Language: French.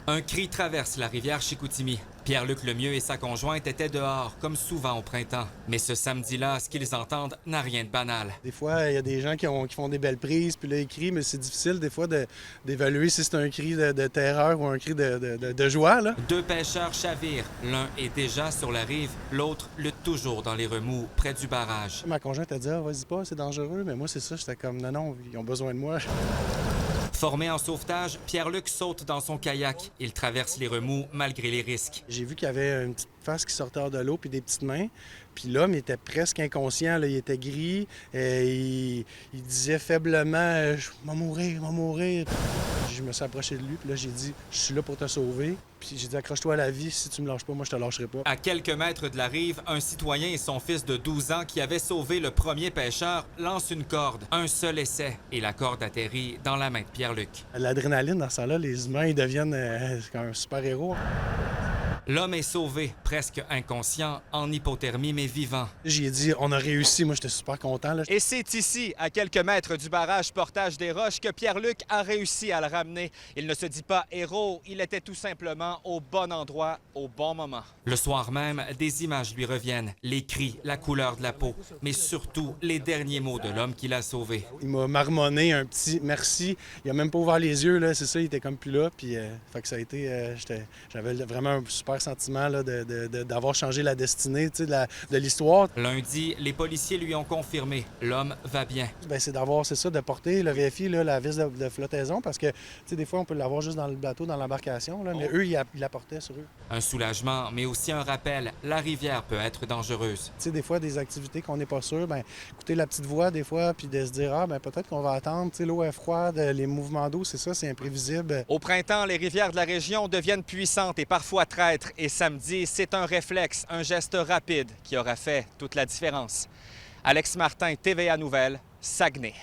Un cri traverse la rivière Chicoutimi. Pierre-Luc Lemieux et sa conjointe étaient dehors, comme souvent au printemps. Mais ce samedi-là, ce qu'ils entendent n'a rien de banal. Des fois, il y a des gens qui font des belles prises, puis là, ils crient, mais c'est difficile des fois d'évaluer si c'est un cri de terreur ou un cri de joie, là. Deux pêcheurs chavirent. L'un est déjà sur la rive, l'autre lutte toujours dans les remous, près du barrage. Ma conjointe a dit « Ah, vas-y pas, c'est dangereux », mais moi, c'est ça, j'étais comme « Non, non, ils ont besoin de moi ». Formé en sauvetage, Pierre-Luc saute dans son kayak. Il traverse les remous malgré les risques. J'ai vu qu'il y avait une petite face qui sortait hors de l'eau puis des petites mains. Puis l'homme était presque inconscient, là. Il était gris. Il disait faiblement « Je vais mourir, je vais mourir ». Je me suis approché de lui, puis là, j'ai dit « Je suis là pour te sauver ». Puis j'ai dit « Accroche-toi à la vie, si tu me lâches pas, moi, je te lâcherai pas ». À quelques mètres de la rive, un citoyen et son fils de 12 ans qui avait sauvé le premier pêcheur lancent une corde. Un seul essai, et la corde atterrit dans la main de Pierre-Luc. L'adrénaline, dans ce temps-là, les humains, ils deviennent un super-héros. L'homme est sauvé, presque inconscient, en hypothermie, mais vivant. J'ai dit, on a réussi. Moi, j'étais super content, là. Et c'est ici, à quelques mètres du barrage Portage des Roches, que Pierre-Luc a réussi à le ramener. Il ne se dit pas héros, il était tout simplement au bon endroit, au bon moment. Le soir même, des images lui reviennent. Les cris, la couleur de la peau, mais surtout les derniers mots de l'homme qui l'a sauvé. Il m'a marmonné un petit merci. Il a même pas ouvert les yeux, là. C'est ça, il était comme plus là. Puis, fait que ça a été... j'avais vraiment un super sentiment là, d'avoir changé la destinée de l'histoire. Lundi, les policiers lui ont confirmé l'homme va bien. Bien, c'est de porter le VFI, là, la vis de flottaison, parce que des fois, on peut l'avoir juste dans le bateau, dans l'embarcation, là, mais eux, ils la portaient sur eux. Un soulagement, mais aussi un rappel, la rivière peut être dangereuse. Des fois, des activités qu'on n'est pas sûr, bien, écouter la petite voix des fois, puis de se dire, ah, bien, peut-être qu'on va attendre, l'eau est froide, les mouvements d'eau, c'est ça, c'est imprévisible. Au printemps, les rivières de la région deviennent puissantes et parfois traîtres. Et samedi, c'est un réflexe, un geste rapide qui aura fait toute la différence. Alex Martin, TVA Nouvelles, Saguenay.